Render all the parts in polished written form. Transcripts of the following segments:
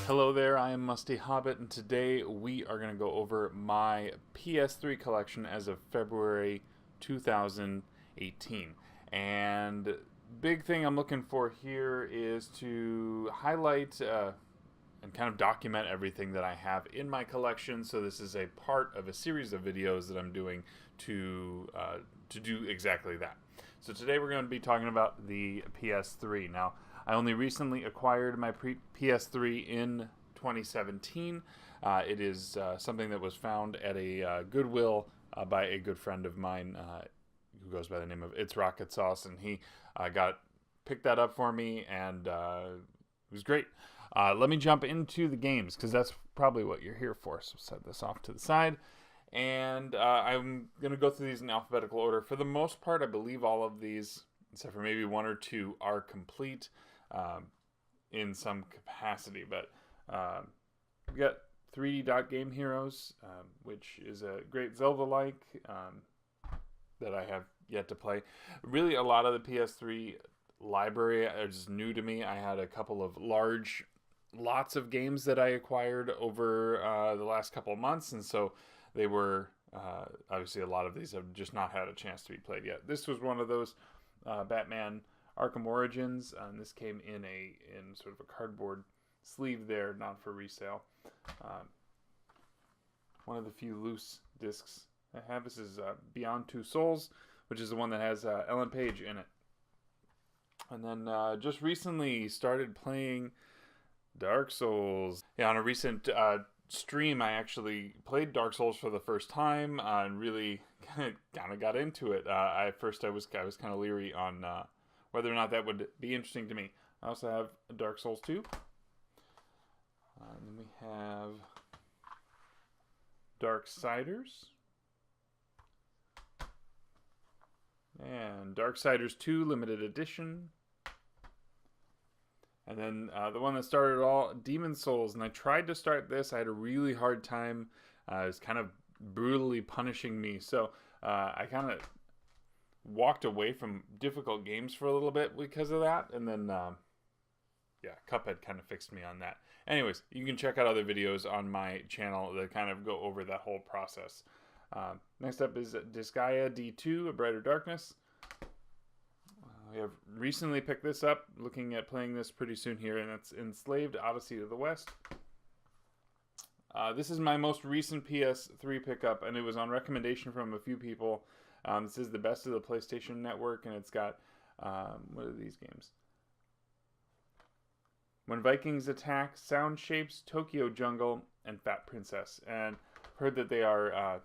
Hello there, I am Musty Hobbit, and today we are going to go over my PS3 collection as of February 2018. And big thing I'm looking for here is to highlight and kind of document everything that I have in my collection. So this is a part of a series of videos that I'm doing to do exactly that. So today we're going to be talking about the PS3. Now, I only recently acquired my PS3 in 2017. It is something that was found at a Goodwill by a good friend of mine who goes by the name of It's Rocket Sauce, and he picked that up for me, and it was great. Let me jump into the games, because that's probably what you're here for. So set this off to the side. And I'm going to go through these in alphabetical order. For the most part, I believe all of these, except for maybe one or two, are complete in some capacity. But we got 3D Dot Game Heroes, which is a great Zelda-like that I have yet to play. Really, a lot of the PS3 library is new to me. I had a couple of lots of games that I acquired over the last couple of months, and so they were obviously a lot of these have just not had a chance to be played yet. This was one of those, Batman Arkham Origins, and this came in sort of a cardboard sleeve there, not for resale. One of the few loose discs I have. This is Beyond Two Souls, which is the one that has Ellen Page in it. And then just recently started playing Dark Souls. Yeah, on a recent stream, I actually played Dark Souls for the first time and really kind of got into it. At first I was kind of leery on whether or not that would be interesting to me. I also have Dark Souls 2. And then we have Darksiders. And Darksiders 2 Limited Edition. And then the one that started it all, Demon Souls. And I tried to start this. I had a really hard time. It was kind of brutally punishing me. So I kind of walked away from difficult games for a little bit because of that. And then, Cuphead kind of fixed me on that. Anyways, you can check out other videos on my channel that kind of go over that whole process. Next up is Disgaea D2, A Brighter Darkness. We have recently picked this up, looking at playing this pretty soon here, and it's Enslaved Odyssey to the West. This is my most recent PS3 pickup, and it was on recommendation from a few people. This is the best of the PlayStation Network, and it's got, what are these games? When Vikings Attack, Sound Shapes, Tokyo Jungle, and Fat Princess. And I've heard that they are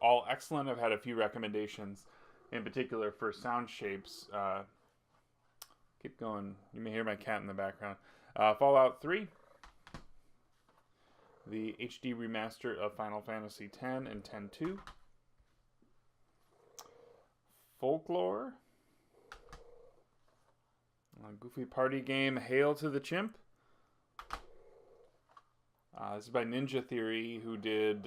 all excellent. I've had a few recommendations, in particular for Sound Shapes. Keep going. You may hear my cat in the background. Fallout 3. The HD remaster of Final Fantasy X and X-2. Folklore. A goofy party game, Hail to the Chimp. This is by Ninja Theory, who did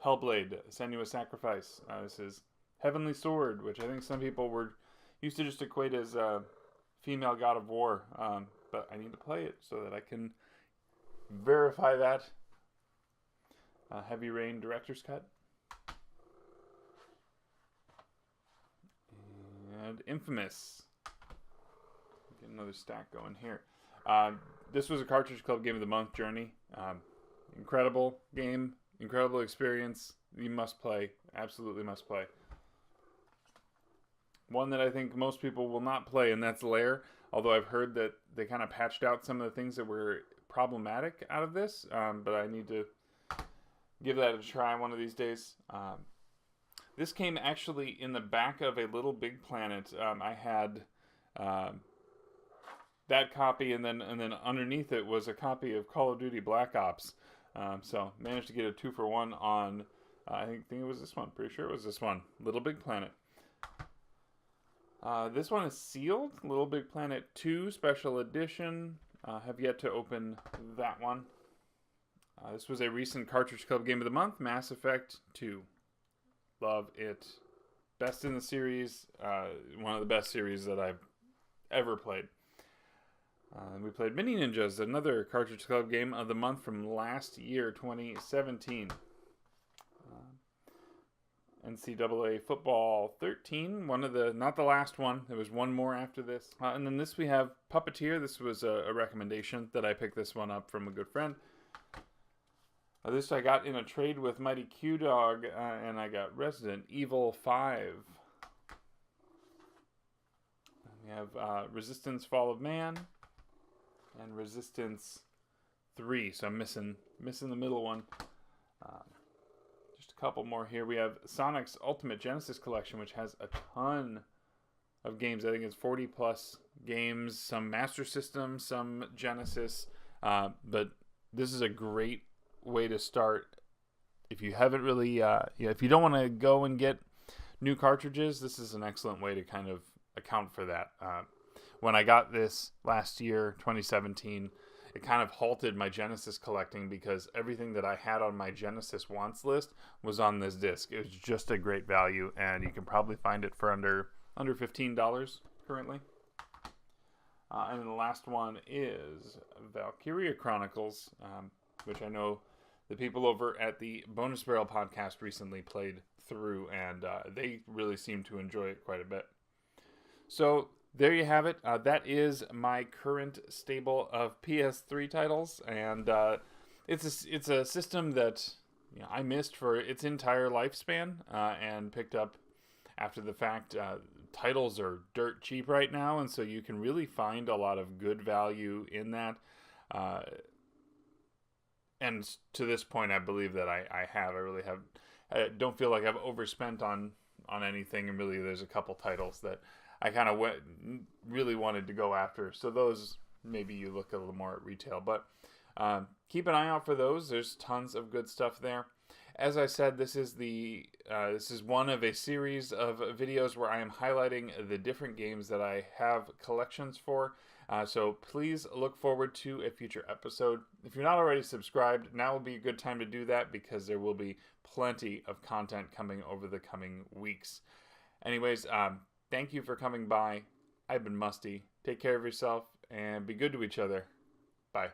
Hellblade, Senua's Sacrifice. This is Heavenly Sword, which I think some people were used to just equate as female God of War. But I need to play it so that I can verify that. Heavy Rain Director's Cut. And Infamous. Get another stack going here. This was a Cartridge Club Game of the Month Journey. Incredible game. Incredible experience. You must play. Absolutely must play. One that I think most people will not play, and that's Lair. Although I've heard that they kind of patched out some of the things that were problematic out of this. But I need to give that a try one of these days. This came actually in the back of a Little Big Planet. I had that copy, and then underneath it was a copy of Call of Duty Black Ops. So managed to get a 2-for-1 on. I think it was this one. Pretty sure it was this one. Little Big Planet. This one is sealed. Little Big Planet 2 Special Edition. Have yet to open that one. This was a recent Cartridge Club Game of the Month. Mass Effect 2. Love it. Best in the series. One of the best series that I've ever played. We played Mini Ninjas, another Cartridge Club game of the month from last year, 2017. NCAA Football 13, not the last one. There was one more after this. And then this we have Puppeteer. This was a recommendation that I picked this one up from a good friend. This I got in a trade with Mighty Q Dog, and I got Resident Evil 5. We have Resistance Fall of Man and Resistance 3. So I'm missing the middle one. Just a couple more here. We have Sonic's Ultimate Genesis Collection, which has a ton of games. I think it's 40 plus games, some Master System, some Genesis. But this is a great way to start. If you haven't really, if you don't want to go and get new cartridges, this is an excellent way to kind of account for that. When I got this last year, 2017, it kind of halted my Genesis collecting because everything that I had on my Genesis wants list was on this disc. It was just a great value, and you can probably find it for under $15 currently. And then the last one is Valkyria Chronicles, which I know the people over at the Bonus Barrel podcast recently played through, and they really seem to enjoy it quite a bit. So there you have it. That is my current stable of PS3 titles, and it's a system that I missed for its entire lifespan, and picked up after the fact. Titles are dirt cheap right now, and so you can really find a lot of good value in that. And to this point, I believe that I really have. I don't feel like I've overspent on anything, and really there's a couple titles that I kind of really wanted to go after. So those, maybe you look a little more at retail. But keep an eye out for those. There's tons of good stuff there. As I said, this is one of a series of videos where I am highlighting the different games that I have collections for. So please look forward to a future episode. If you're not already subscribed, now will be a good time to do that because there will be plenty of content coming over the coming weeks. Anyways, thank you for coming by. I've been Musty. Take care of yourself and be good to each other. Bye.